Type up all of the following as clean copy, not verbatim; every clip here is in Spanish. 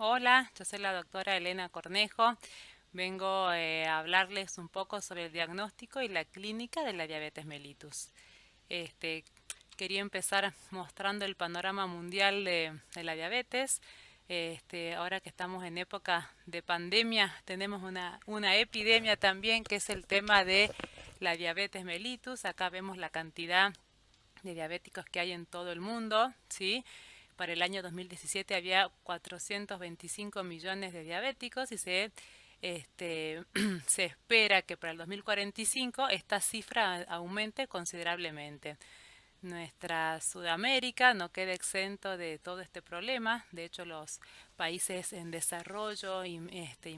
Hola, yo soy la doctora Elena Cornejo. Vengo a hablarles un poco sobre el diagnóstico y la clínica de la diabetes mellitus. Este, Quería empezar mostrando el panorama mundial de la diabetes. Ahora que estamos en época de pandemia, tenemos una epidemia también que es el tema de la diabetes mellitus. Acá vemos la cantidad de diabéticos que hay en todo el mundo, ¿sí? Para el año 2017 había 425 millones de diabéticos y este, se espera que para el 2045 esta cifra aumente considerablemente. Nuestra Sudamérica no queda exento de todo este problema. De hecho, los países en desarrollo y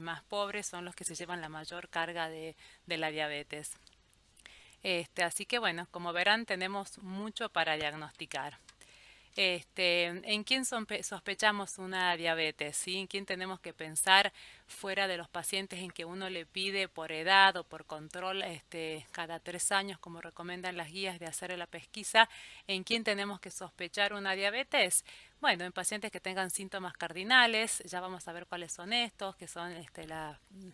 más pobres son los que se llevan la mayor carga de la diabetes. Así que bueno, como verán, tenemos mucho para diagnosticar. ¿En quién sospechamos una diabetes? ¿Sí? ¿En quién tenemos que pensar fuera de los pacientes en que uno le pide por edad o por control cada 3 años, como recomiendan las guías de hacer la pesquisa? ¿En quién tenemos que sospechar una diabetes? Bueno, en pacientes que tengan síntomas cardinales, ya vamos a ver cuáles son estos, que son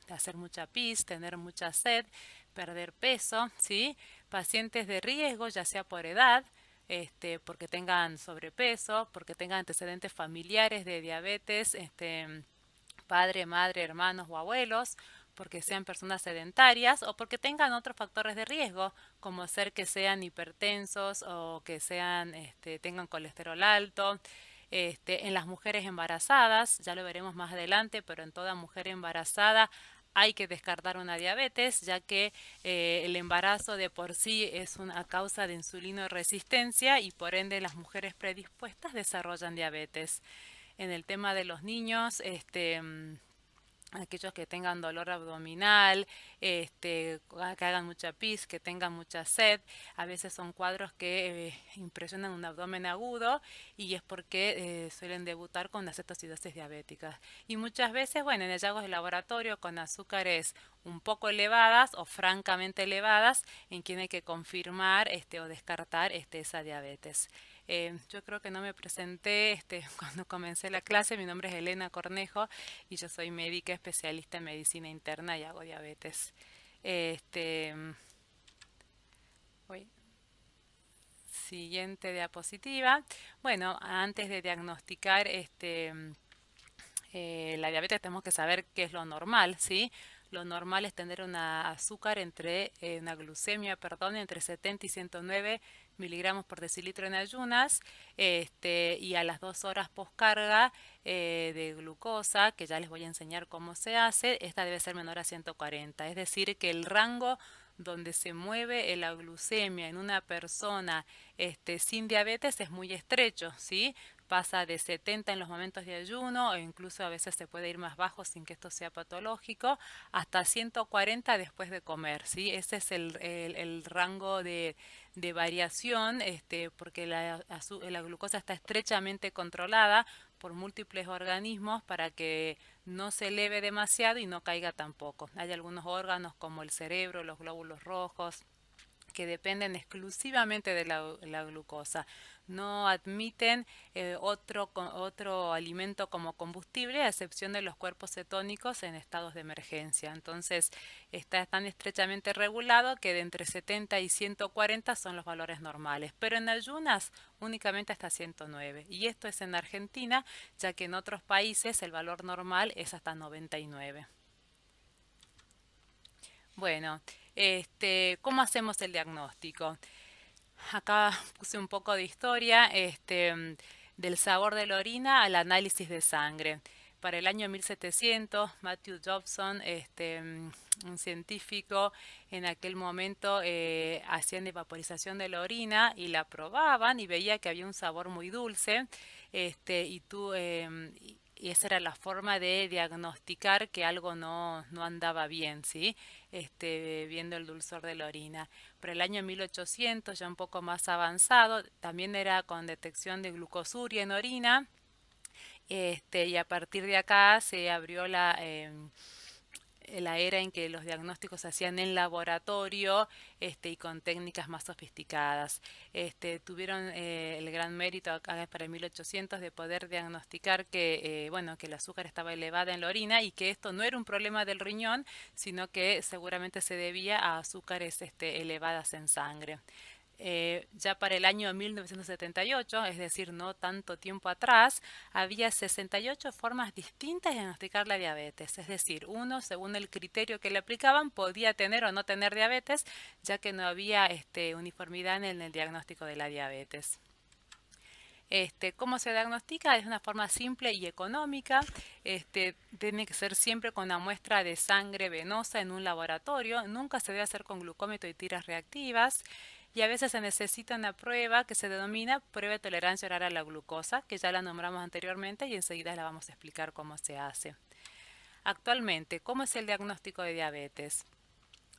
hacer mucha pis, tener mucha sed, perder peso, ¿sí? Pacientes de riesgo, ya sea por edad, porque tengan sobrepeso, porque tengan antecedentes familiares de diabetes, padre, madre, hermanos o abuelos, porque sean personas sedentarias o porque tengan otros factores de riesgo, como ser que sean hipertensos o que tengan colesterol alto. En las mujeres embarazadas, ya lo veremos más adelante, pero en toda mujer embarazada hay que descartar una diabetes, ya que el embarazo de por sí es una causa de insulinoresistencia y por ende las mujeres predispuestas desarrollan diabetes. En el tema de los niños, aquellos que tengan dolor abdominal, que hagan mucha pis, que tengan mucha sed, a veces son cuadros que impresionan un abdomen agudo y es porque suelen debutar con la cetocidosis diabética. Y muchas veces, bueno, en hallazgos de laboratorio con azúcares un poco elevadas o francamente elevadas, en quien hay que confirmar o descartar esa diabetes. Yo creo que no me presenté cuando comencé la clase. Mi nombre es Elena Cornejo y yo soy médica especialista en medicina interna y hago diabetes. Este, Uy, siguiente diapositiva. Bueno, antes de diagnosticar la diabetes tenemos que saber qué es lo normal, ¿sí? Lo normal es tener una glucemia, perdón, entre 70 y 109 miligramos por decilitro en ayunas, y a las 2 horas postcarga de glucosa, que ya les voy a enseñar cómo se hace, esta debe ser menor a 140. Es decir, que el rango donde se mueve la glucemia en una persona sin diabetes es muy estrecho, ¿sí? Pasa de 70 en los momentos de ayuno, o incluso a veces se puede ir más bajo sin que esto sea patológico, hasta 140 después de comer, ¿sí? Ese es el rango de variación, porque la glucosa está estrechamente controlada por múltiples organismos para que no se eleve demasiado y no caiga tampoco. Hay algunos órganos como el cerebro, los glóbulos rojos, que dependen exclusivamente de la glucosa. No admiten otro alimento como combustible, a excepción de los cuerpos cetónicos en estados de emergencia. Entonces, está tan estrechamente regulado que de entre 70 y 140 son los valores normales, pero en ayunas únicamente hasta 109. Y esto es en Argentina, ya que en otros países el valor normal es hasta 99. Bueno, ¿cómo hacemos el diagnóstico? Acá puse un poco de historia, del sabor de la orina al análisis de sangre. Para el año 1700, Matthew Dobson, un científico, en aquel momento hacían evaporización de la orina y la probaban y veía que había un sabor muy dulce, y esa era la forma de diagnosticar que algo no andaba bien, ¿sí? Viendo el dulzor de la orina. Para el año 1800, ya un poco más avanzado, también era con detección de glucosuria en orina, y a partir de acá se abrió la era en que los diagnósticos se hacían en laboratorio y con técnicas más sofisticadas. Tuvieron el gran mérito acá para el 1800 de poder diagnosticar que, bueno, que el azúcar estaba elevada en la orina y que esto no era un problema del riñón, sino que seguramente se debía a azúcares elevadas en sangre. Ya para el año 1978, es decir, no tanto tiempo atrás, había 68 formas distintas de diagnosticar la diabetes. Es decir, uno, según el criterio que le aplicaban, podía tener o no tener diabetes, ya que no había uniformidad en el diagnóstico de la diabetes. ¿Cómo se diagnostica? Es una forma simple y económica. Tiene que ser siempre con una muestra de sangre venosa en un laboratorio. Nunca se debe hacer con glucómetro y tiras reactivas. Y a veces se necesita una prueba que se denomina prueba de tolerancia oral a la glucosa, que ya la nombramos anteriormente y enseguida la vamos a explicar cómo se hace. Actualmente, ¿cómo es el diagnóstico de diabetes?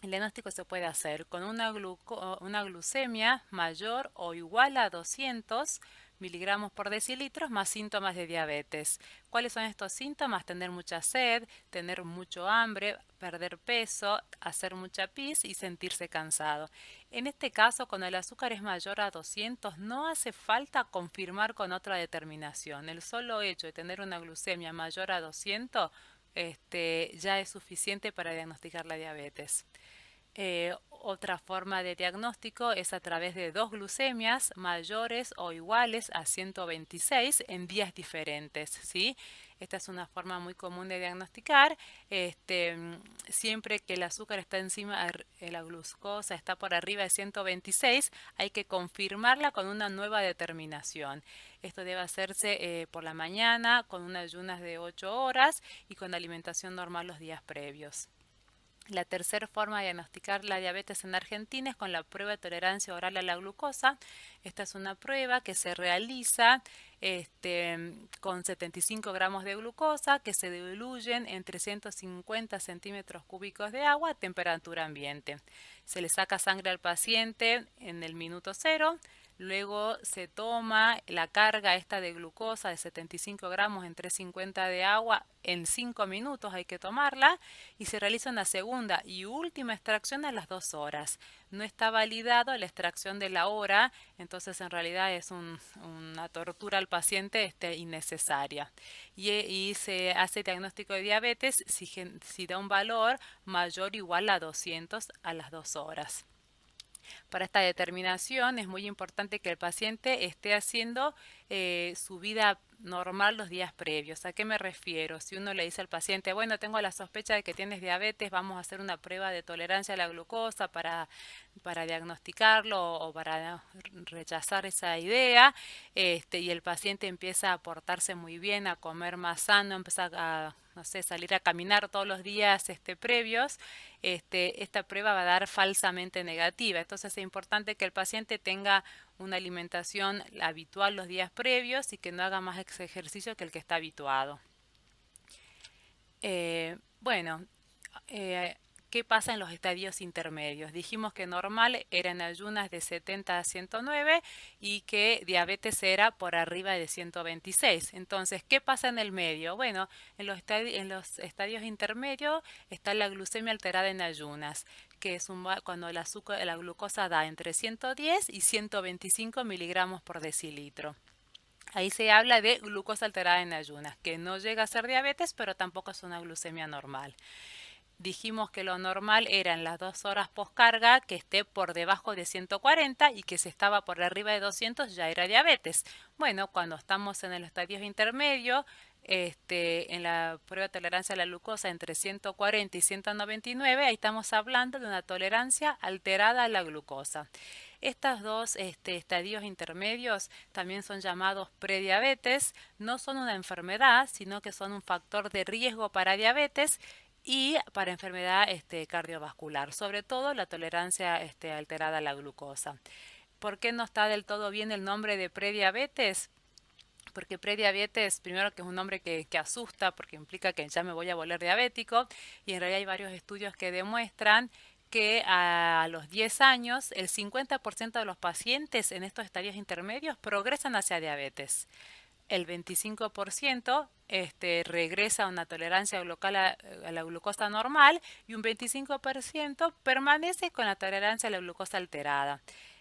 El diagnóstico se puede hacer con una glucemia mayor o igual a 200 miligramos por decilitro más síntomas de diabetes. ¿Cuáles son estos síntomas? Tener mucha sed, tener mucho hambre, perder peso, hacer mucha pis y sentirse cansado. En este caso, cuando el azúcar es mayor a 200, no hace falta confirmar con otra determinación. El solo hecho de tener una glucemia mayor a 200 ya es suficiente para diagnosticar la diabetes. Otra forma de diagnóstico es a través de dos glucemias mayores o iguales a 126 en días diferentes, ¿sí? Esta es una forma muy común de diagnosticar. Siempre que el azúcar está encima, la glucosa está por arriba de 126, hay que confirmarla con una nueva determinación. Esto debe hacerse por la mañana con unas ayunas de 8 horas y con alimentación normal los días previos. La tercera forma de diagnosticar la diabetes en Argentina es con la prueba de tolerancia oral a la glucosa. Esta es una prueba que se realiza con 75 gramos de glucosa que se diluyen en 350 centímetros cúbicos de agua a temperatura ambiente. Se le saca sangre al paciente en el minuto cero. Luego se toma la carga esta de glucosa de 75 gramos en 350 de agua en 5 minutos hay que tomarla y se realiza una segunda y última extracción a las 2 horas. No está validado la extracción de la hora, entonces en realidad es una tortura al paciente innecesaria. Y se hace diagnóstico de diabetes si da un valor mayor o igual a 200 a las 2 horas. Para esta determinación es muy importante que el paciente esté haciendo su vida normal los días previos. ¿A qué me refiero? Si uno le dice al paciente, bueno, tengo la sospecha de que tienes diabetes, vamos a hacer una prueba de tolerancia a la glucosa para diagnosticarlo o para rechazar esa idea, y el paciente empieza a portarse muy bien, a comer más sano, empieza a no sé, salir a caminar todos los días previos, esta prueba va a dar falsamente negativa. Entonces es importante que el paciente tenga una alimentación habitual los días previos y que no haga más ejercicio que el que está habituado. Bueno, ¿qué pasa en los estadios intermedios? Dijimos que normal eran ayunas de 70 a 109 y que diabetes era por arriba de 126. Entonces, ¿qué pasa en el medio? Bueno, en los estadios intermedios está la glucemia alterada en ayunas, que es cuando la glucosa da entre 110 y 125 miligramos por decilitro. Ahí se habla de glucosa alterada en ayunas, que no llega a ser diabetes, pero tampoco es una glucemia normal. Dijimos que lo normal eran las 2 horas postcarga que esté por debajo de 140 y que si estaba por arriba de 200 ya era diabetes. Bueno, cuando estamos en el estadio intermedio, en la prueba de tolerancia a la glucosa entre 140 y 199, ahí estamos hablando de una tolerancia alterada a la glucosa. Estos dos estadios intermedios también son llamados prediabetes, no son una enfermedad, sino que son un factor de riesgo para diabetes y para enfermedad cardiovascular, sobre todo la tolerancia alterada a la glucosa. ¿Por qué no está del todo bien el nombre de prediabetes? Porque prediabetes, primero que es un nombre que asusta, porque implica que ya me voy a volver diabético, y en realidad hay varios estudios que demuestran que a los 10 años el 50% de los pacientes en estos estadios intermedios progresan hacia diabetes. El 25% regresa a una tolerancia local a la glucosa normal y un 25% permanece con la tolerancia a la glucosa alterada,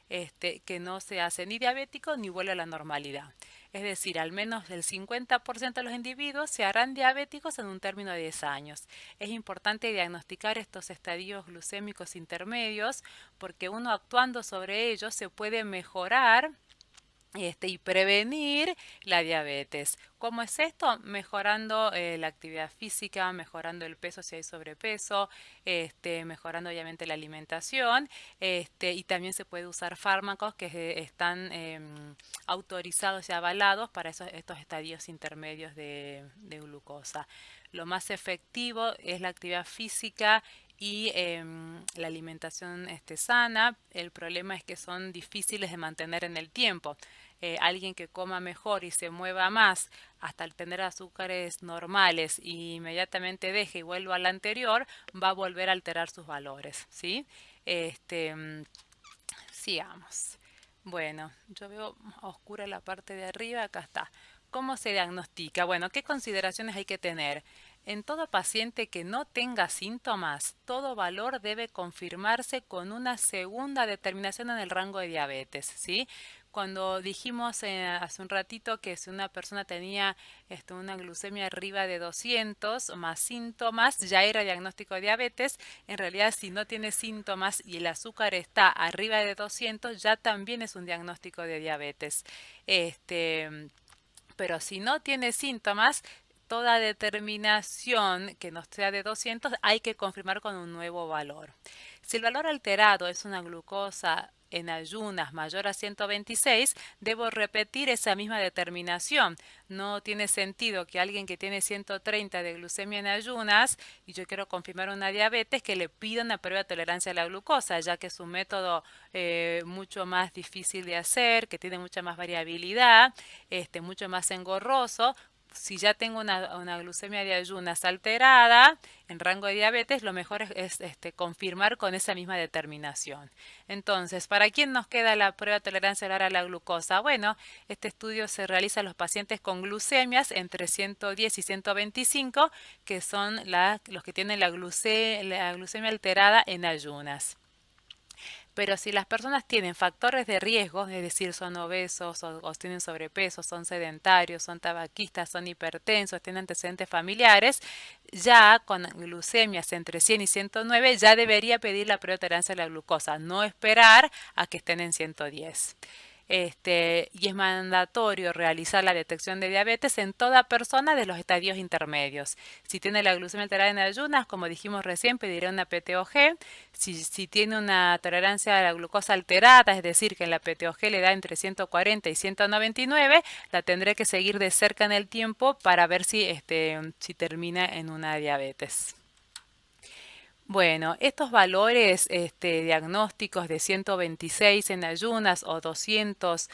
que no se hace ni diabético ni vuelve a la normalidad. Es decir, al menos el 50% de los individuos se harán diabéticos en un término de 10 años. Es importante diagnosticar estos estadios glucémicos intermedios porque uno actuando sobre ellos se puede mejorar y prevenir la diabetes. ¿Cómo es esto? Mejorando la actividad física, mejorando el peso si hay sobrepeso, mejorando obviamente la alimentación, y también se puede usar fármacos que están autorizados y avalados para estos estadios intermedios de glucosa. Lo más efectivo es la actividad física y la alimentación sana. El problema es que son difíciles de mantener en el tiempo. Alguien que coma mejor y se mueva más hasta tener azúcares normales y inmediatamente deje y vuelva al anterior, va a volver a alterar sus valores, ¿sí? Sigamos. Bueno, yo veo oscura la parte de arriba, acá está. ¿Cómo se diagnostica? Bueno, ¿qué consideraciones hay que tener? En todo paciente que no tenga síntomas, todo valor debe confirmarse con una segunda determinación en el rango de diabetes, ¿sí? Cuando dijimos hace un ratito que si una persona tenía una glucemia arriba de 200 más síntomas, ya era diagnóstico de diabetes. En realidad, si no tiene síntomas y el azúcar está arriba de 200, ya también es un diagnóstico de diabetes. Pero si no tiene síntomas, toda determinación que no sea de 200 hay que confirmar con un nuevo valor. Si el valor alterado es una glucosa en ayunas mayor a 126, debo repetir esa misma determinación. No tiene sentido que alguien que tiene 130 de glucemia en ayunas y yo quiero confirmar una diabetes que le pida una prueba de tolerancia a la glucosa, ya que es un método mucho más difícil de hacer, que tiene mucha más variabilidad, mucho más engorroso. Si ya tengo una glucemia de ayunas alterada en rango de diabetes, lo mejor es confirmar con esa misma determinación. Entonces, ¿para quién nos queda la prueba de tolerancia oral a la glucosa? Bueno, este estudio se realiza a los pacientes con glucemias entre 110 y 125, que son los que tienen la glucemia alterada en ayunas. Pero si las personas tienen factores de riesgo, es decir, son obesos o tienen sobrepeso, son sedentarios, son tabaquistas, son hipertensos, tienen antecedentes familiares, ya con glucemias entre 100 y 109 ya debería pedir la prueba de tolerancia a la glucosa, no esperar a que estén en 110. Y es mandatorio realizar la detección de diabetes en toda persona de los estadios intermedios. Si tiene la glucemia alterada en ayunas, como dijimos recién, pediré una PTOG. Si tiene una tolerancia a la glucosa alterada, es decir, que en la PTOG le da entre 140 y 199, la tendré que seguir de cerca en el tiempo para ver si termina en una diabetes. Bueno, estos valores diagnósticos de 126 en ayunas o 200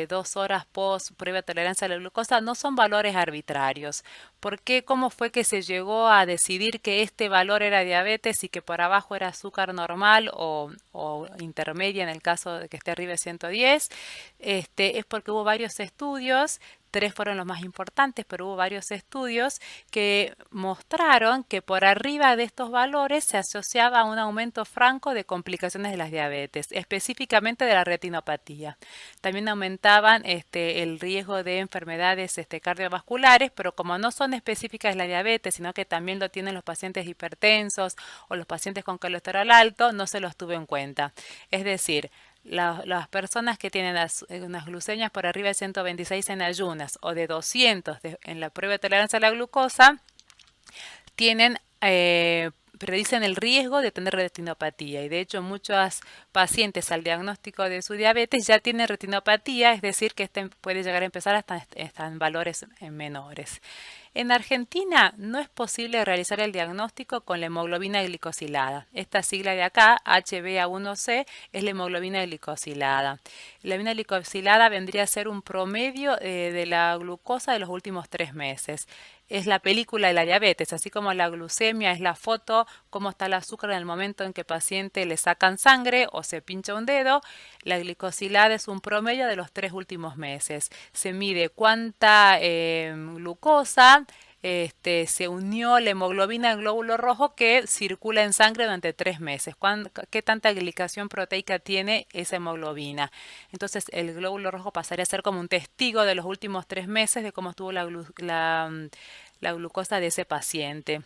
2 horas post prueba de tolerancia a la glucosa no son valores arbitrarios. ¿Por qué? ¿Cómo fue que se llegó a decidir que este valor era diabetes y que por abajo era azúcar normal o intermedia en el caso de que esté arriba de 110? Es porque hubo varios estudios. 3 fueron los más importantes, pero hubo varios estudios que mostraron que por arriba de estos valores se asociaba a un aumento franco de complicaciones de las diabetes, específicamente de la retinopatía. También aumentaban el riesgo de enfermedades cardiovasculares, pero como no son específicas de la diabetes, sino que también lo tienen los pacientes hipertensos o los pacientes con colesterol alto, no se los tuvo en cuenta. Es decir, las personas que tienen unas glucemias por arriba de 126 en ayunas o de 200 en la prueba de tolerancia a la glucosa predicen el riesgo de tener retinopatía y de hecho muchos pacientes al diagnóstico de su diabetes ya tienen retinopatía, es decir que puede llegar a empezar hasta en valores menores. En Argentina no es posible realizar el diagnóstico con la hemoglobina glicosilada. Esta sigla de acá, HbA1c, es la hemoglobina glicosilada. La hemoglobina glicosilada vendría a ser un promedio de la glucosa de los últimos 3 meses. es la película de la diabetes, así como la glucemia es la foto, cómo está el azúcar en el momento en que el paciente le sacan sangre o se pincha un dedo. La glicosilada es un promedio de los 3 últimos meses. Se mide cuánta glucosa se unió la hemoglobina al glóbulo rojo que circula en sangre durante 3 meses. ¿Qué tanta glicación proteica tiene esa hemoglobina? Entonces el glóbulo rojo pasaría a ser como un testigo de los últimos 3 meses de cómo estuvo la glucosa de ese paciente.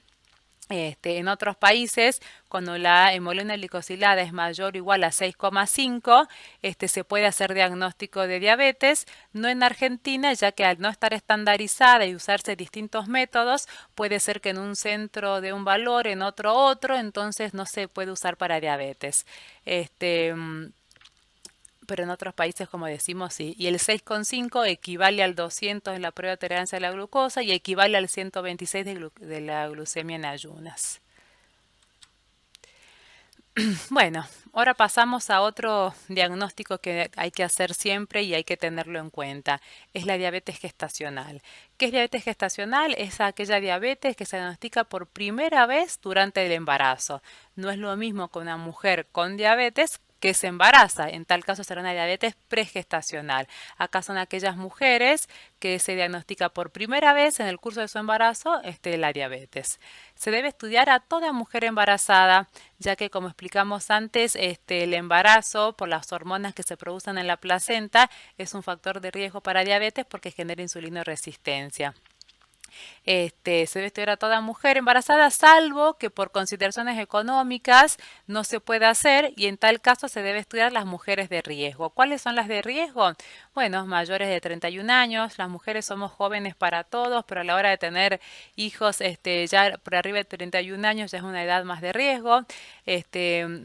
En otros países, cuando la hemoglobina glicosilada es mayor o igual a 6,5, se puede hacer diagnóstico de diabetes. No en Argentina, ya que al no estar estandarizada y usarse distintos métodos, puede ser que en un centro de un valor, en otro, entonces no se puede usar para diabetes. Este, mm, pero en otros países, como decimos, sí. Y el 6,5 equivale al 200 en la prueba de tolerancia a la glucosa y equivale al 126 de la glucemia en ayunas. Bueno, ahora pasamos a otro diagnóstico que hay que hacer siempre y hay que tenerlo en cuenta. Es la diabetes gestacional. ¿Qué es diabetes gestacional? Es aquella diabetes que se diagnostica por primera vez durante el embarazo. No es lo mismo que una mujer con diabetes que se embaraza. En tal caso será una diabetes pregestacional. Acá son aquellas mujeres que se diagnostica por primera vez en el curso de su embarazo la diabetes. Se debe estudiar a toda mujer embarazada, ya que como explicamos antes, el embarazo por las hormonas que se producen en la placenta es un factor de riesgo para diabetes porque genera insulinoresistencia. Se debe estudiar a toda mujer embarazada, salvo que por consideraciones económicas no se pueda hacer y en tal caso se debe estudiar a las mujeres de riesgo. ¿Cuáles son las de riesgo? Bueno, mayores de 31 años, las mujeres somos jóvenes para todos, pero a la hora de tener hijos ya por arriba de 31 años ya es una edad más de riesgo.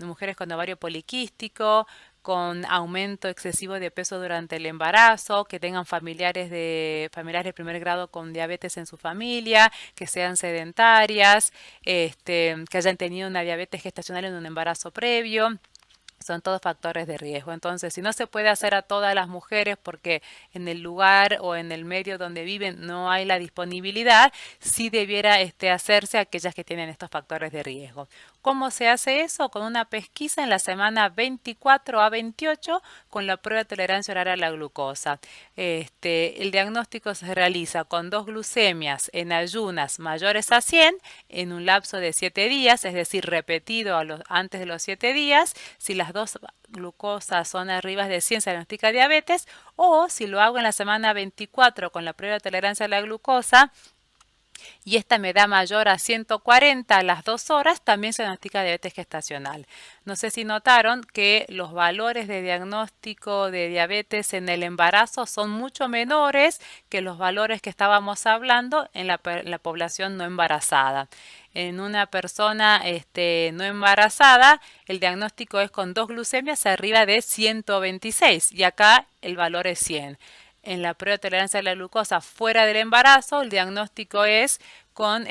Mujeres con ovario poliquístico, con aumento excesivo de peso durante el embarazo, que tengan familiares de primer grado con diabetes en su familia, que sean sedentarias, que hayan tenido una diabetes gestacional en un embarazo previo. Son todos factores de riesgo. Entonces, si no se puede hacer a todas las mujeres porque en el lugar o en el medio donde viven no hay la disponibilidad, sí debiera hacerse a aquellas que tienen estos factores de riesgo. ¿Cómo se hace eso? Con una pesquisa en la semana 24 a 28 con la prueba de tolerancia oral a la glucosa. El diagnóstico se realiza con 2 glucemias en ayunas mayores a 100 en un lapso de 7 días, es decir, repetido antes de los 7 días. Si las dos glucosas son arriba de 100 se diagnostica diabetes, o si lo hago en la semana 24 con la prueba de tolerancia a la glucosa y esta me da mayor a 140 a las 2 horas, también se diagnostica diabetes gestacional. No sé si notaron que los valores de diagnóstico de diabetes en el embarazo son mucho menores que los valores que estábamos hablando en la población no embarazada. En una persona no embarazada, el diagnóstico es con 2 glucemias arriba de 126 y acá el valor es 100. En la prueba de tolerancia a la glucosa fuera del embarazo, el diagnóstico es con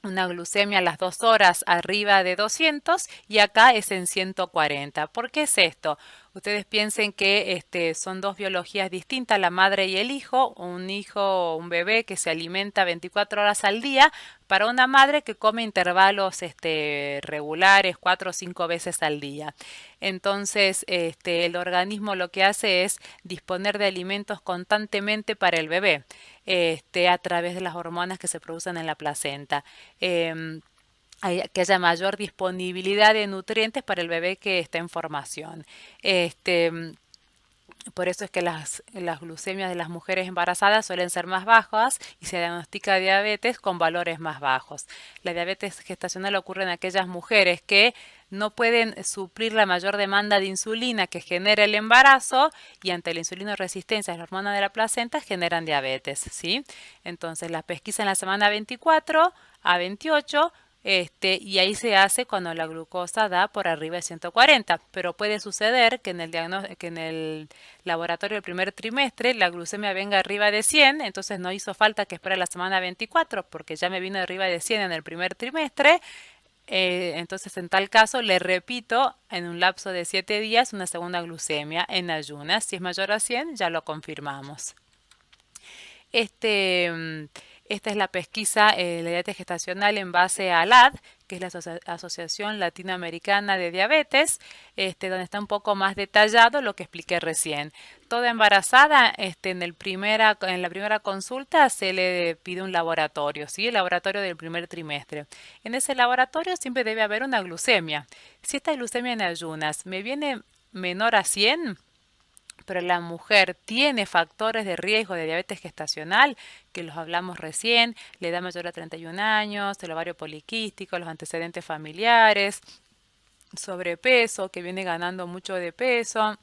una glucemia a las 2 horas arriba de 200 y acá es en 140. ¿Por qué es esto? Ustedes piensen que son dos biologías distintas, la madre y el hijo. Un hijo, un bebé que se alimenta 24 horas al día para una madre que come intervalos regulares 4 o 5 veces al día. Entonces, el organismo lo que hace es disponer de alimentos constantemente para el bebé, a través de las hormonas que se producen en la placenta. Que haya mayor disponibilidad de nutrientes para el bebé que está en formación. Por eso es que las glucemias de las mujeres embarazadas suelen ser más bajas y se diagnostica diabetes con valores más bajos. La diabetes gestacional ocurre en aquellas mujeres que no pueden suplir la mayor demanda de insulina que genera el embarazo y ante la insulinoresistencia, la hormona de la placenta generan diabetes, ¿sí? Entonces la pesquisa en la semana 24 a 28 y ahí se hace cuando la glucosa da por arriba de 140, pero puede suceder que que en el laboratorio del primer trimestre la glucemia venga arriba de 100, entonces no hizo falta que esperar la semana 24 porque ya me vino arriba de 100 en el primer trimestre. Entonces en tal caso le repito en un lapso de 7 días una segunda glucemia en ayunas. Si es mayor a 100 ya lo confirmamos. Esta es la pesquisa, la diabetes gestacional en base a ALAD, que es la Asociación Latinoamericana de Diabetes, donde está un poco más detallado lo que expliqué recién. Toda embarazada, en la primera consulta se le pide un laboratorio, ¿sí? El laboratorio del primer trimestre. En ese laboratorio siempre debe haber una glucemia. Si esta glucemia en ayunas me viene menor a 100, pero la mujer tiene factores de riesgo de diabetes gestacional, que los hablamos recién, la edad mayor a 31 años, el ovario poliquístico, los antecedentes familiares, sobrepeso, que viene ganando mucho de peso,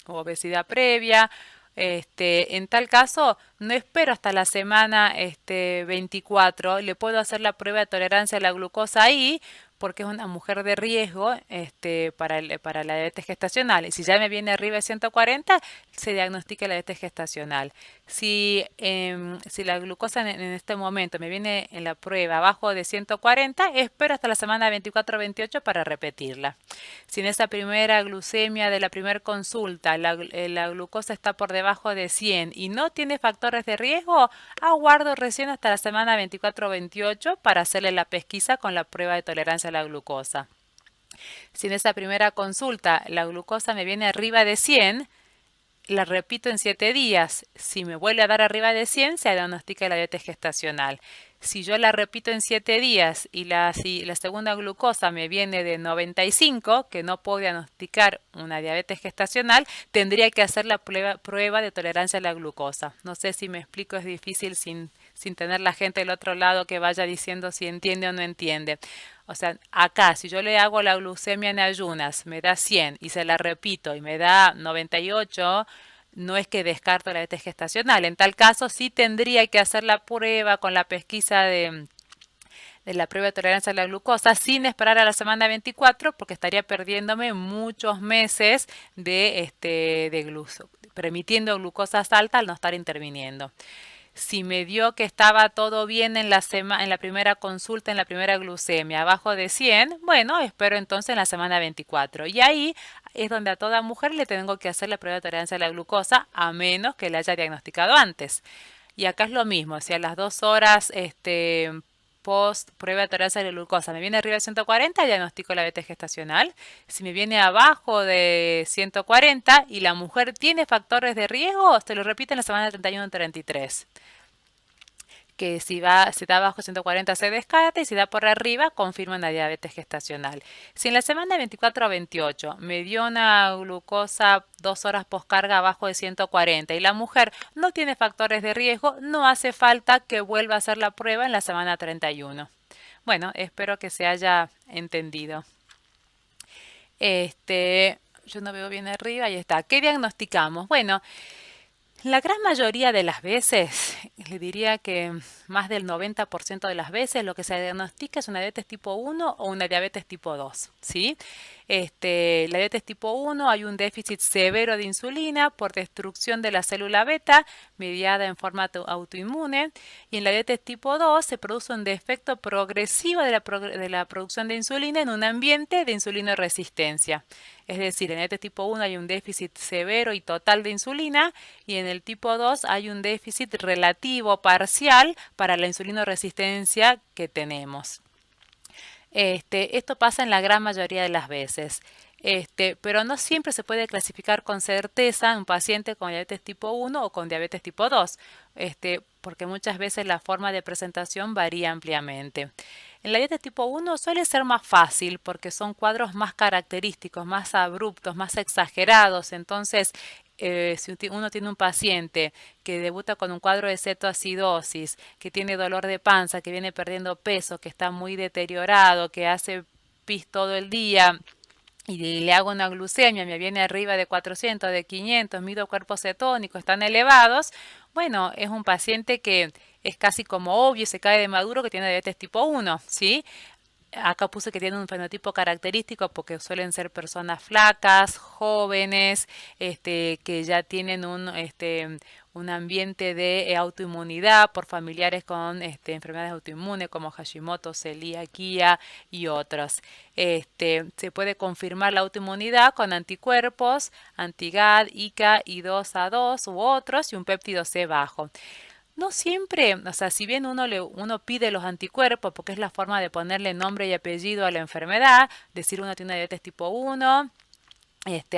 obesidad previa. En tal caso, no espero hasta la semana 24, le puedo hacer la prueba de tolerancia a la glucosa ahí, porque es una mujer de riesgo para la diabetes gestacional. Y si ya me viene arriba de 140, se diagnostica la diabetes gestacional. Si la glucosa en este momento me viene en la prueba abajo de 140, espero hasta la semana 24-28 para repetirla. Si en esa primera glucemia de la primera consulta la glucosa está por debajo de 100 y no tiene factores de riesgo, aguardo recién hasta la semana 24-28 para hacerle la pesquisa con la prueba de tolerancia a la glucosa. Si en esa primera consulta la glucosa me viene arriba de 100, la repito en 7 días. Si me vuelve a dar arriba de 100, se diagnostica la diabetes gestacional. Si yo la repito en 7 días y si la segunda glucosa me viene de 95, que no puedo diagnosticar una diabetes gestacional, tendría que hacer la prueba de tolerancia a la glucosa. No sé si me explico, es difícil sin tener la gente del otro lado que vaya diciendo si entiende o no entiende. O sea, acá, si yo le hago la glucemia en ayunas, me da 100 y se la repito y me da 98, no es que descarto la diabetes gestacional. En tal caso, sí tendría que hacer la prueba con la pesquisa de la prueba de tolerancia a la glucosa sin esperar a la semana 24 porque estaría perdiéndome muchos meses permitiendo glucosas altas al no estar interviniendo. Si me dio que estaba todo bien en la primera consulta, en la primera glucemia, abajo de 100, bueno, espero entonces en la semana 24. Y ahí es donde a toda mujer le tengo que hacer la prueba de tolerancia a la glucosa, a menos que la haya diagnosticado antes. Y acá es lo mismo, si a las 2 horas post prueba de tolerancia a la glucosa me viene arriba de 140, diagnostico la diabetes gestacional. Si me viene abajo de 140 y la mujer tiene factores de riesgo, se lo repite en la semana 31-33. Que si está abajo 140 se descarta y si da por arriba confirma una diabetes gestacional. Si en la semana 24 a 28 me dio una glucosa 2 horas postcarga abajo de 140 y la mujer no tiene factores de riesgo, no hace falta que vuelva a hacer la prueba en la semana 31. Bueno, espero que se haya entendido. Yo no veo bien arriba, ahí está. ¿Qué diagnosticamos? Bueno, la gran mayoría de las veces, le diría que más del 90% de las veces lo que se diagnostica es una diabetes tipo 1 o una diabetes tipo 2, ¿sí? La diabetes tipo 1 hay un déficit severo de insulina por destrucción de la célula beta mediada en forma autoinmune y en la diabetes tipo 2 se produce un defecto progresivo de la producción de insulina en un ambiente de insulinoresistencia. Es decir, en el tipo 1 hay un déficit severo y total de insulina y en el tipo 2 hay un déficit relativo parcial para la insulinoresistencia que tenemos. Esto pasa en la gran mayoría de las veces. Pero no siempre se puede clasificar con certeza un paciente con diabetes tipo 1 o con diabetes tipo 2, porque muchas veces la forma de presentación varía ampliamente. En la diabetes tipo 1 suele ser más fácil porque son cuadros más característicos, más abruptos, más exagerados. Entonces, si uno tiene un paciente que debuta con un cuadro de cetoacidosis, que tiene dolor de panza, que viene perdiendo peso, que está muy deteriorado, que hace pis todo el día, y le hago una glucemia, me viene arriba de 400, de 500, mido cuerpos cetónicos, están elevados, bueno, es un paciente que es casi como obvio, se cae de maduro que tiene diabetes tipo 1, ¿sí? Acá puse que tiene un fenotipo característico porque suelen ser personas flacas, jóvenes, que ya tienen un ambiente de autoinmunidad por familiares con enfermedades autoinmunes como Hashimoto, celiaquía y otros. Se puede confirmar la autoinmunidad con anticuerpos, anti-GAD, ICA, I2A2 u otros y un péptido C bajo. no siempre, o sea, si bien uno pide los anticuerpos, porque es la forma de ponerle nombre y apellido a la enfermedad, decir uno tiene una diabetes tipo 1,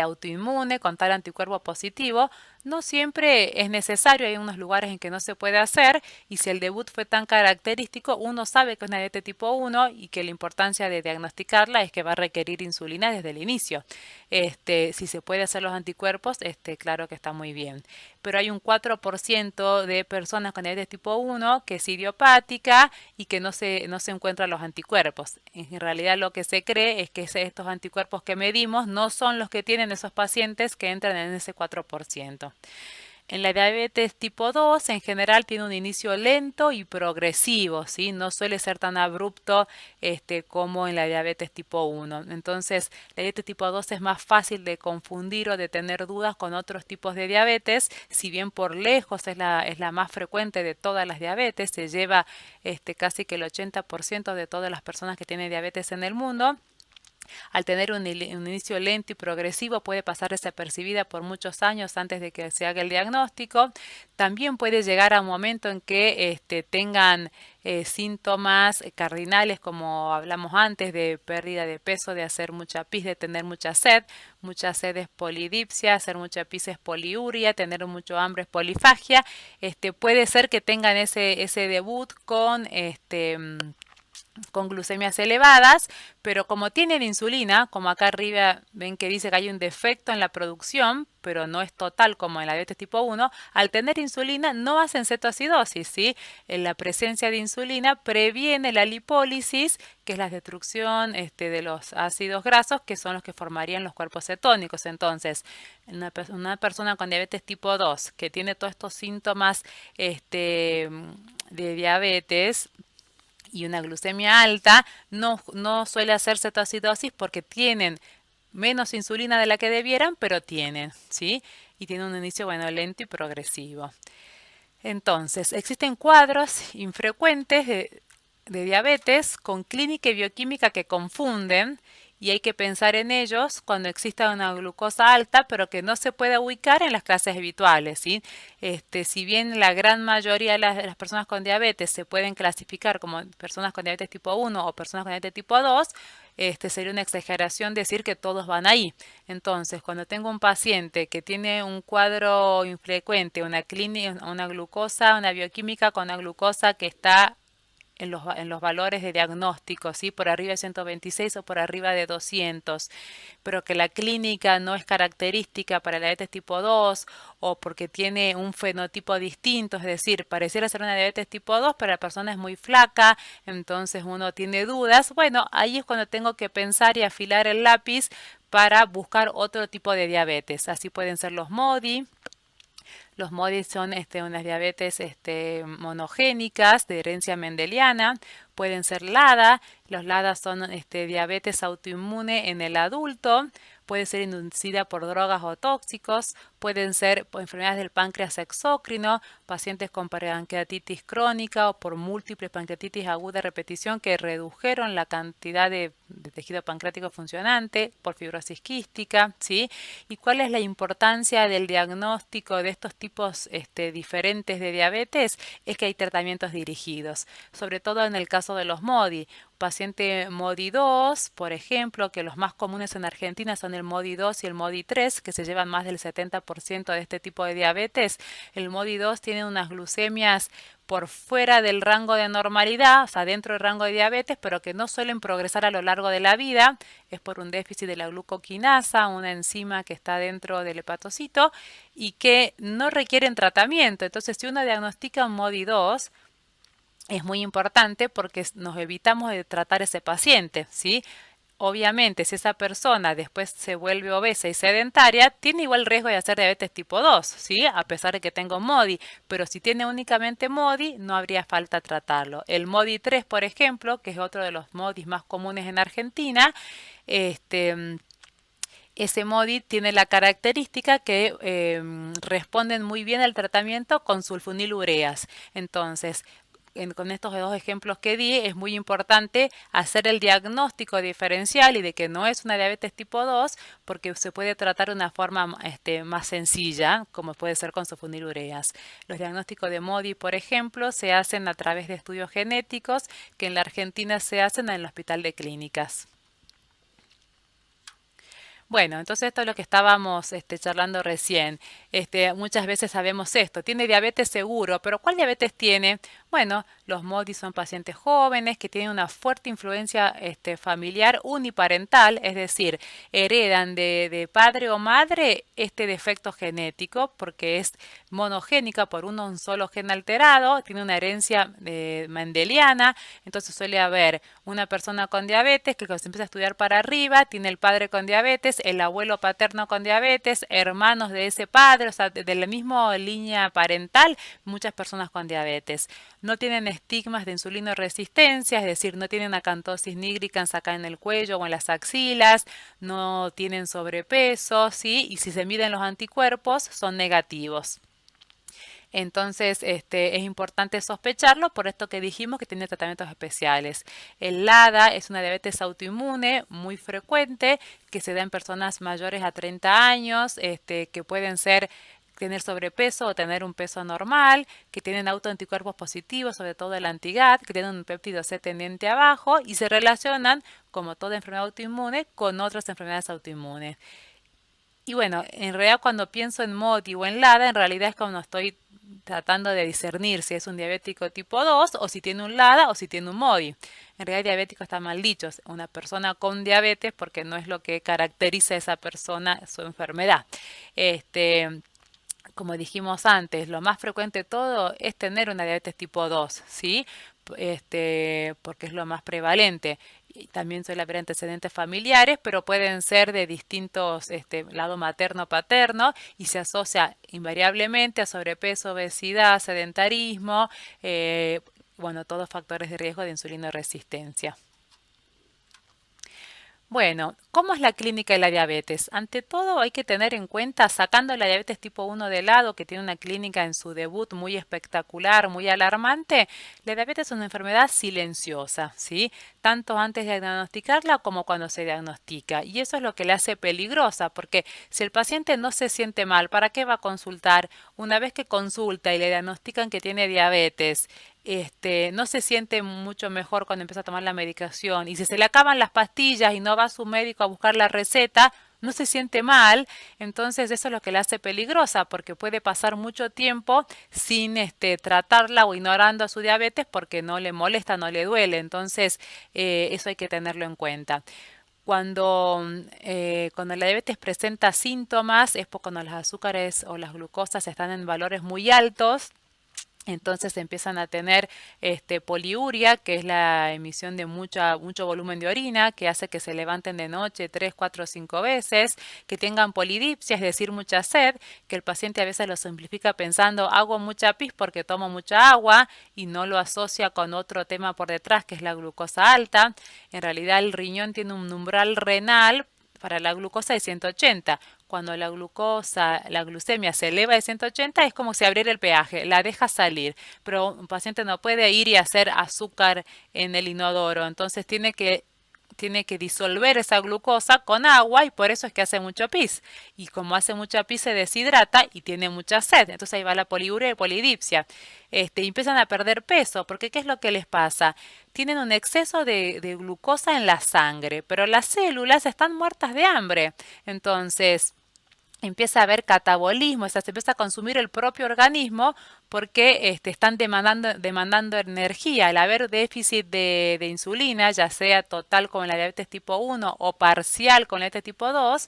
autoinmune con tal anticuerpo positivo, no siempre es necesario, hay unos lugares en que no se puede hacer y si el debut fue tan característico, uno sabe que es una diabetes tipo 1 y que la importancia de diagnosticarla es que va a requerir insulina desde el inicio. Si se puede hacer los anticuerpos, claro que está muy bien. Pero hay un 4% de personas con diabetes tipo 1 que es idiopática y que no se encuentran los anticuerpos. En realidad lo que se cree es que estos anticuerpos que medimos no son los que tienen esos pacientes que entran en ese 4%. En la diabetes tipo 2 en general tiene un inicio lento y progresivo, ¿sí? No suele ser tan abrupto como en la diabetes tipo 1. Entonces, la diabetes tipo 2 es más fácil de confundir o de tener dudas con otros tipos de diabetes, si bien por lejos es la más frecuente de todas las diabetes, se lleva casi que el 80% de todas las personas que tienen diabetes en el mundo. Al tener un inicio lento y progresivo puede pasar desapercibida por muchos años antes de que se haga el diagnóstico. También puede llegar a un momento en que tengan síntomas cardinales como hablamos antes de pérdida de peso, de hacer mucha pis, de tener mucha sed es polidipsia, hacer mucha pis es poliuria, tener mucho hambre es polifagia. Puede ser que tengan ese debut con glucemias elevadas, pero como tienen insulina, como acá arriba ven que dice que hay un defecto en la producción, pero no es total como en la diabetes tipo 1, al tener insulina no hacen cetoacidosis, ¿sí? En la presencia de insulina previene la lipólisis, que es la destrucción de los ácidos grasos, que son los que formarían los cuerpos cetónicos. Entonces, una persona con diabetes tipo 2 que tiene todos estos síntomas de diabetes, y una glucemia alta, no suele hacer cetoacidosis porque tienen menos insulina de la que debieran, pero tienen, ¿sí? Y tienen un inicio, bueno, lento y progresivo. Entonces, existen cuadros infrecuentes de diabetes con clínica y bioquímica que confunden y hay que pensar en ellos cuando exista una glucosa alta, pero que no se pueda ubicar en las clases habituales, ¿sí? Si bien la gran mayoría de las personas con diabetes se pueden clasificar como personas con diabetes tipo 1 o personas con diabetes tipo 2, sería una exageración decir que todos van ahí. Entonces, cuando tengo un paciente que tiene un cuadro infrecuente, una clínica, una glucosa, una bioquímica con una glucosa que está en los valores de diagnóstico, ¿sí? Por arriba de 126 o por arriba de 200, pero que la clínica no es característica para la diabetes tipo 2 o porque tiene un fenotipo distinto, es decir, pareciera ser una diabetes tipo 2, pero la persona es muy flaca, entonces uno tiene dudas. Bueno, ahí es cuando tengo que pensar y afilar el lápiz para buscar otro tipo de diabetes. Así pueden ser los MODI. Los MODI son unas diabetes monogénicas de herencia mendeliana, pueden ser LADA, los LADA son diabetes autoinmune en el adulto, puede ser inducida por drogas o tóxicos, pueden ser por enfermedades del páncreas exócrino, pacientes con pancreatitis crónica o por múltiple pancreatitis aguda de repetición que redujeron la cantidad de tejido pancreático funcionante por fibrosis quística, ¿sí? ¿Y cuál es la importancia del diagnóstico de estos tipos diferentes de diabetes? Es que hay tratamientos dirigidos, sobre todo en el caso de los MODI. Paciente MODI 2, por ejemplo, que los más comunes en Argentina son el MODI 2 y el MODI 3, que se llevan más del 70% de este tipo de diabetes. El MODI 2 tiene unas glucemias por fuera del rango de normalidad, o sea, dentro del rango de diabetes, pero que no suelen progresar a lo largo de la vida. Es por un déficit de la glucoquinasa, una enzima que está dentro del hepatocito y que no requieren tratamiento. Entonces, si uno diagnostica un MODI 2, es muy importante porque nos evitamos de tratar ese paciente, ¿sí? Obviamente, si esa persona después se vuelve obesa y sedentaria, tiene igual riesgo de hacer diabetes tipo 2, ¿sí? A pesar de que tenga un MODI. Pero si tiene únicamente MODI, no habría falta tratarlo. El MODI 3, por ejemplo, que es otro de los MODIs más comunes en Argentina, ese MODI tiene la característica que responden muy bien al tratamiento con sulfonilureas. Entonces, con estos dos ejemplos que di, es muy importante hacer el diagnóstico diferencial y de que no es una diabetes tipo 2, porque se puede tratar de una forma más sencilla, como puede ser con sulfonilureas. Los diagnósticos de MODY, por ejemplo, se hacen a través de estudios genéticos que en la Argentina se hacen en el Hospital de Clínicas. Bueno, entonces esto es lo que estábamos charlando recién. Muchas veces sabemos esto, tiene diabetes seguro, pero ¿cuál diabetes tiene? Bueno, los MODY son pacientes jóvenes que tienen una fuerte influencia familiar uniparental, es decir, heredan de padre o madre este defecto genético porque es monogénica por un solo gen alterado, tiene una herencia mendeliana, entonces suele haber una persona con diabetes que cuando se empieza a estudiar para arriba tiene el padre con diabetes, el abuelo paterno con diabetes, hermanos de ese padre, o sea, de la misma línea parental, muchas personas con diabetes. No tienen estigmas de insulinoresistencia, es decir, no tienen acantosis nigricans acá en el cuello o en las axilas, no tienen sobrepeso, ¿sí? Y si se miden los anticuerpos, son negativos. Entonces, es importante sospecharlo por esto que dijimos que tiene tratamientos especiales. El LADA es una diabetes autoinmune muy frecuente que se da en personas mayores a 30 años, que pueden ser tener sobrepeso o tener un peso normal, que tienen autoanticuerpos positivos, sobre todo el anti-GAT, que tienen un péptido C tendiente abajo y se relacionan, como toda enfermedad autoinmune, con otras enfermedades autoinmunes. Y bueno, en realidad cuando pienso en MODY o en LADA, en realidad es cuando estoy tratando de discernir si es un diabético tipo 2 o si tiene un LADA o si tiene un MODY. En realidad diabético está mal dicho, es una persona con diabetes porque no es lo que caracteriza a esa persona su enfermedad. Como dijimos antes, lo más frecuente de todo es tener una diabetes tipo 2, ¿sí? Porque es lo más prevalente. Y también suele haber antecedentes familiares, pero pueden ser de distintos lado materno-paterno y se asocia invariablemente a sobrepeso, obesidad, sedentarismo, bueno, todos factores de riesgo de insulinoresistencia. Bueno, ¿cómo es la clínica de la diabetes? Ante todo hay que tener en cuenta, sacando la diabetes tipo 1 de lado, que tiene una clínica en su debut muy espectacular, muy alarmante, la diabetes es una enfermedad silenciosa, ¿sí? Tanto antes de diagnosticarla como cuando se diagnostica. Y eso es lo que le hace peligrosa, porque si el paciente no se siente mal, ¿para qué va a consultar? Una vez que consulta y le diagnostican que tiene diabetes, no se siente mucho mejor cuando empieza a tomar la medicación y si se le acaban las pastillas y no va a su médico a buscar la receta, no se siente mal, entonces eso es lo que la hace peligrosa porque puede pasar mucho tiempo sin tratarla o ignorando a su diabetes porque no le molesta, no le duele, entonces eso hay que tenerlo en cuenta. Cuando la diabetes presenta síntomas es cuando los azúcares o las glucosas están en valores muy altos. Entonces empiezan a tener poliuria, que es la emisión de mucho volumen de orina, que hace que se levanten de noche 3, 4, 5 veces, que tengan polidipsia, es decir, mucha sed, que el paciente a veces lo simplifica pensando hago mucha pis porque tomo mucha agua y no lo asocia con otro tema por detrás que es la glucosa alta. En realidad el riñón tiene un umbral renal para la glucosa de 180. Cuando la glucemia se eleva de 180 es como si abriera el peaje, la deja salir, pero un paciente no puede ir y hacer azúcar en el inodoro, entonces tiene que disolver esa glucosa con agua y por eso es que hace mucho pis. Y como hace mucha pis se deshidrata y tiene mucha sed. Entonces ahí va la poliuria y polidipsia. Y empiezan a perder peso porque ¿qué es lo que les pasa? Tienen un exceso de glucosa en la sangre, pero las células están muertas de hambre. Entonces empieza a haber catabolismo, o sea, se empieza a consumir el propio organismo porque están demandando energía. Al haber déficit de insulina, ya sea total con la diabetes tipo 1 o parcial con la diabetes tipo 2,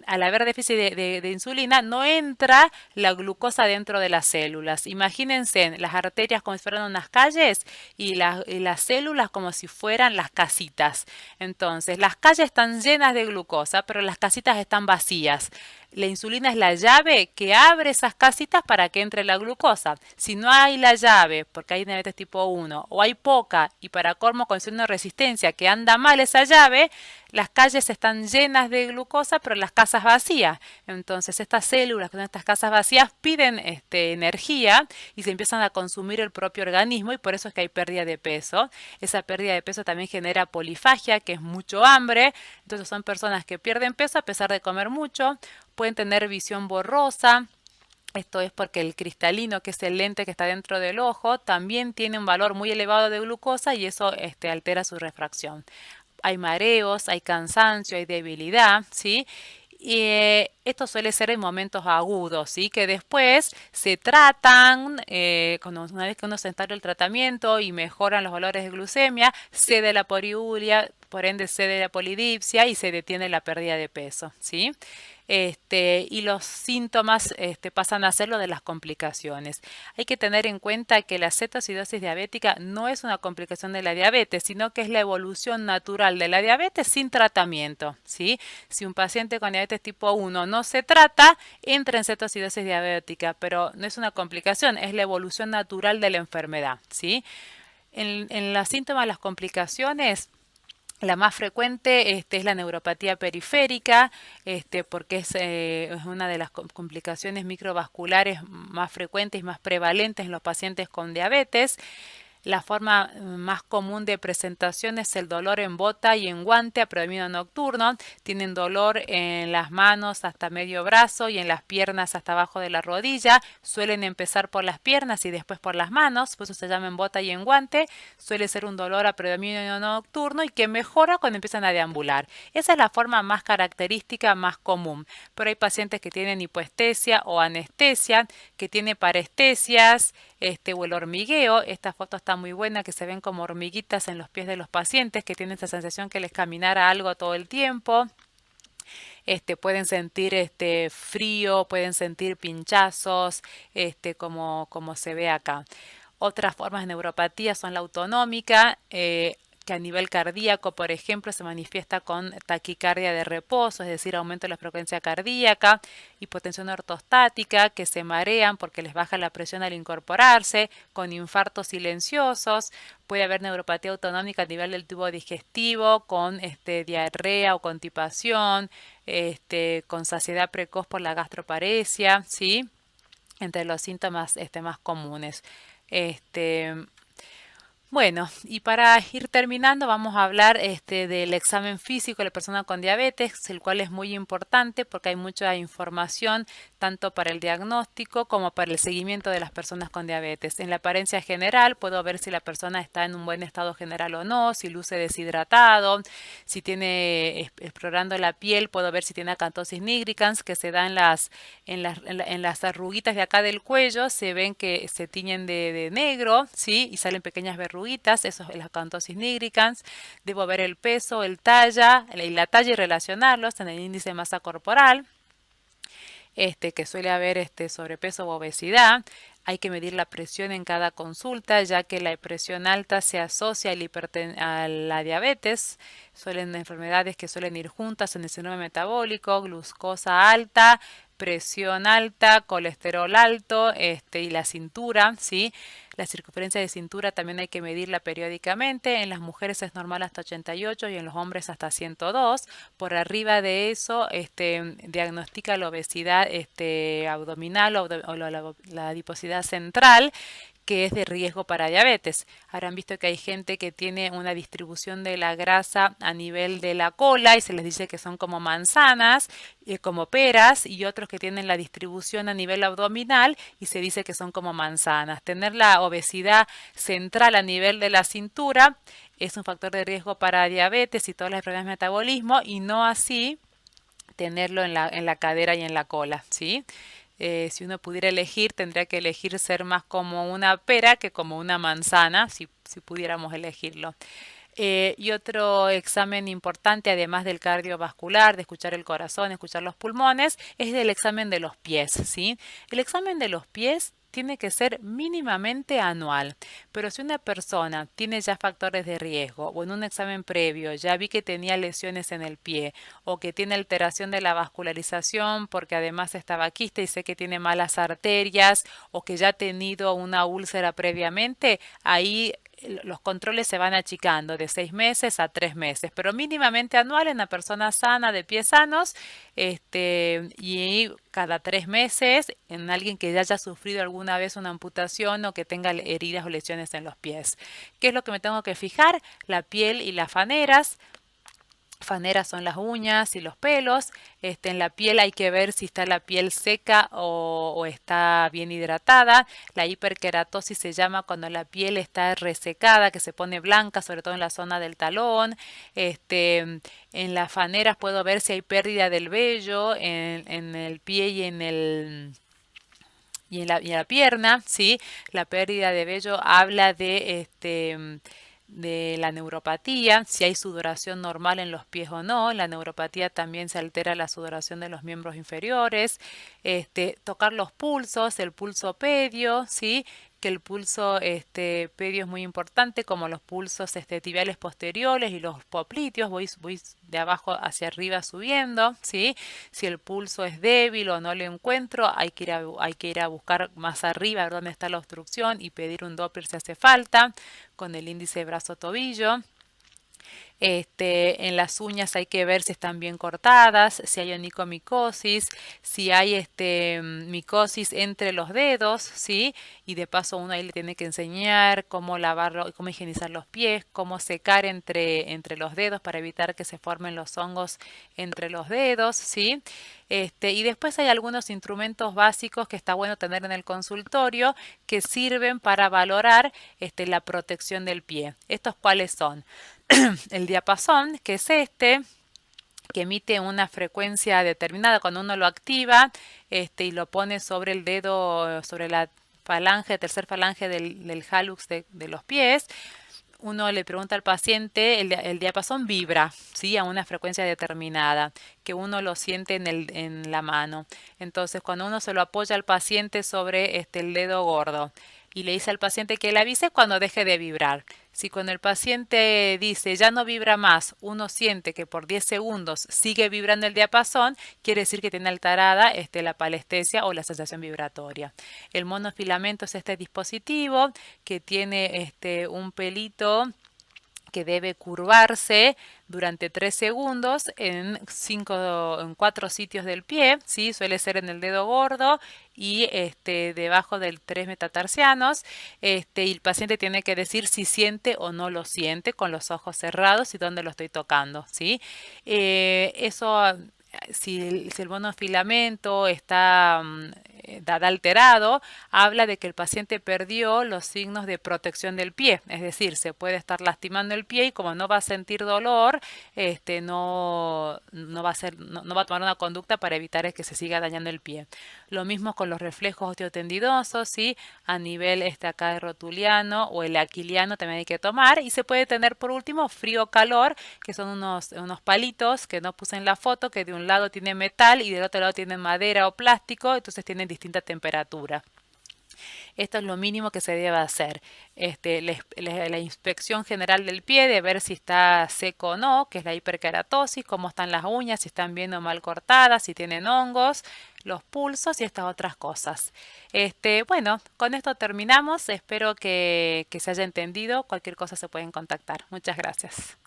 al haber déficit de insulina, no entra la glucosa dentro de las células. Imagínense las arterias como si fueran unas calles y las células como si fueran las casitas. Entonces, las calles están llenas de glucosa, pero las casitas están vacías. La insulina es la llave que abre esas casitas para que entre la glucosa. Si no hay la llave, porque hay diabetes tipo 1, o hay poca, y para colmo con signo de resistencia que anda mal esa llave, las calles están llenas de glucosa, pero las casas vacías. Entonces estas células con estas casas vacías piden energía y se empiezan a consumir el propio organismo y por eso es que hay pérdida de peso. Esa pérdida de peso también genera polifagia, que es mucho hambre. Entonces son personas que pierden peso a pesar de comer mucho, pueden tener visión borrosa. Esto es porque el cristalino, que es el lente que está dentro del ojo, también tiene un valor muy elevado de glucosa y eso altera su refracción. Hay mareos, hay cansancio, hay debilidad, ¿sí? Y esto suele ser en momentos agudos, ¿sí? Que después se tratan, una vez que uno se instala el tratamiento y mejoran los valores de glucemia, cede la poliuria, por ende cede la polidipsia y se detiene la pérdida de peso, ¿sí? Y los síntomas pasan a ser lo de las complicaciones. Hay que tener en cuenta que la cetoacidosis diabética no es una complicación de la diabetes, sino que es la evolución natural de la diabetes sin tratamiento, ¿sí? Si un paciente con diabetes tipo 1 no se trata, entra en cetoacidosis diabética, pero no es una complicación, es la evolución natural de la enfermedad, ¿sí? En los síntomas, las complicaciones, la más frecuente es la neuropatía periférica, porque es una de las complicaciones microvasculares más frecuentes y más prevalentes en los pacientes con diabetes. La forma más común de presentación es el dolor en bota y en guante a predominio nocturno. Tienen dolor en las manos hasta medio brazo y en las piernas hasta abajo de la rodilla. Suelen empezar por las piernas y después por las manos, por eso se llama en bota y en guante. Suele ser un dolor a predominio nocturno y que mejora cuando empiezan a deambular. Esa es la forma más característica, más común. Pero hay pacientes que tienen hipoestesia o anestesia, que tienen parestesias, o el hormigueo. Esta foto está muy buena, que se ven como hormiguitas en los pies de los pacientes que tienen esta sensación que les caminara algo todo el tiempo. Pueden sentir frío, pueden sentir pinchazos, como se ve acá. Otras formas de neuropatía son la autonómica, que a nivel cardíaco, por ejemplo, se manifiesta con taquicardia de reposo, es decir, aumento de la frecuencia cardíaca, hipotensión ortostática, que se marean porque les baja la presión al incorporarse, con infartos silenciosos. Puede haber neuropatía autonómica a nivel del tubo digestivo, con diarrea o constipación, con saciedad precoz por la gastroparesia, ¿sí? Entre los síntomas más comunes. Bueno, y para ir terminando vamos a hablar del examen físico de la persona con diabetes, el cual es muy importante porque hay mucha información tanto para el diagnóstico como para el seguimiento de las personas con diabetes. En la apariencia general puedo ver si la persona está en un buen estado general o no, si luce deshidratado, si tiene, explorando la piel, puedo ver si tiene acantosis nigricans, que se da en las arruguitas de acá del cuello, se ven que se tiñen de negro, ¿sí? Y salen pequeñas verruguitas, eso es la acantosis nigricans. Debo ver el peso, la talla y relacionarlos en el índice de masa corporal. Que suele haber sobrepeso u obesidad. Hay que medir la presión en cada consulta, ya que la presión alta se asocia a la diabetes. Suelen enfermedades que suelen ir juntas en el síndrome metabólico, glucosa alta, presión alta, colesterol alto, y la cintura, ¿sí? La circunferencia de cintura también hay que medirla periódicamente. En las mujeres es normal hasta 88 y en los hombres hasta 102. Por arriba de eso, diagnostica la obesidad abdominal o la adiposidad central, que es de riesgo para diabetes. Habrán visto que hay gente que tiene una distribución de la grasa a nivel de la cola y se les dice que son como manzanas, como peras, y otros que tienen la distribución a nivel abdominal y se dice que son como manzanas. Tener la obesidad central a nivel de la cintura es un factor de riesgo para diabetes y todas las enfermedades de metabolismo, y no así tenerlo en la cadera y en la cola, ¿sí? Si uno pudiera elegir, tendría que elegir ser más como una pera que como una manzana, si pudiéramos elegirlo. Y otro examen importante, además del cardiovascular, de escuchar el corazón, escuchar los pulmones, es el examen de los pies, ¿sí? El examen de los pies tiene que ser mínimamente anual. Pero si una persona tiene ya factores de riesgo o en un examen previo ya vi que tenía lesiones en el pie o que tiene alteración de la vascularización porque además estaba quista y sé que tiene malas arterias o que ya ha tenido una úlcera previamente, ahí los controles se van achicando de 6 meses a 3 meses, pero mínimamente anual en una persona sana, de pies sanos, y cada 3 meses en alguien que ya haya sufrido alguna vez una amputación o que tenga heridas o lesiones en los pies. ¿Qué es lo que me tengo que fijar? La piel y las faneras. Faneras son las uñas y los pelos. En la piel hay que ver si está la piel seca o está bien hidratada. La hiperkeratosis se llama cuando la piel está resecada, que se pone blanca, sobre todo en la zona del talón. En las faneras puedo ver si hay pérdida del vello en el pie y en la pierna, ¿sí? La pérdida de vello habla de la neuropatía, si hay sudoración normal en los pies o no. En la neuropatía también se altera la sudoración de los miembros inferiores. Tocar los pulsos, el pulso pedio, ¿sí? Que el pulso pedio es muy importante, como los pulsos tibiales posteriores y los popliteos. Voy de abajo hacia arriba subiendo, ¿sí? Si el pulso es débil o no lo encuentro, hay que ir a buscar más arriba donde está la obstrucción y pedir un Doppler si hace falta, con el índice brazo-tobillo. En las uñas hay que ver si están bien cortadas, si hay onicomicosis, si hay micosis entre los dedos, ¿sí? Y de paso uno ahí le tiene que enseñar cómo lavarlo, cómo higienizar los pies, cómo secar entre los dedos para evitar que se formen los hongos entre los dedos, ¿sí? Y después hay algunos instrumentos básicos que está bueno tener en el consultorio que sirven para valorar la protección del pie. ¿Estos cuáles son? El diapasón, que es que emite una frecuencia determinada cuando uno lo activa, y lo pone sobre el dedo, sobre la falange, tercer falange del hallux de los pies. Uno le pregunta al paciente, el diapasón vibra, ¿sí? A una frecuencia determinada, que uno lo siente en la mano. Entonces, cuando uno se lo apoya al paciente sobre el dedo gordo y le dice al paciente que le avise cuando deje de vibrar. Si cuando el paciente dice ya no vibra más, uno siente que por 10 segundos sigue vibrando el diapasón, quiere decir que tiene alterada la palestesia o la sensación vibratoria. El monofilamento es este dispositivo que tiene un pelito que debe curvarse durante 3 segundos en 4 sitios del pie, ¿sí? Suele ser en el dedo gordo y debajo del 3 metatarsianos, y el paciente tiene que decir si siente o no lo siente con los ojos cerrados y dónde lo estoy tocando, ¿sí? Eso, si el monofilamento está alterado, habla de que el paciente perdió los signos de protección del pie, es decir, se puede estar lastimando el pie y como no va a sentir dolor, no va a tomar una conducta para evitar que se siga dañando el pie. Lo mismo con los reflejos osteotendidosos, ¿sí? A nivel acá rotuliano o el aquiliano también hay que tomar, y se puede tener por último frío-calor, que son unos palitos que no puse en la foto, que de un lado tiene metal y del otro lado tiene madera o plástico, entonces tienen distinta temperatura. Esto es lo mínimo que se debe hacer. La inspección general del pie, de ver si está seco o no, que es la hiperkeratosis, cómo están las uñas, si están bien o mal cortadas, si tienen hongos, los pulsos y estas otras cosas. Bueno, con esto terminamos. Espero que se haya entendido. Cualquier cosa se pueden contactar. Muchas gracias.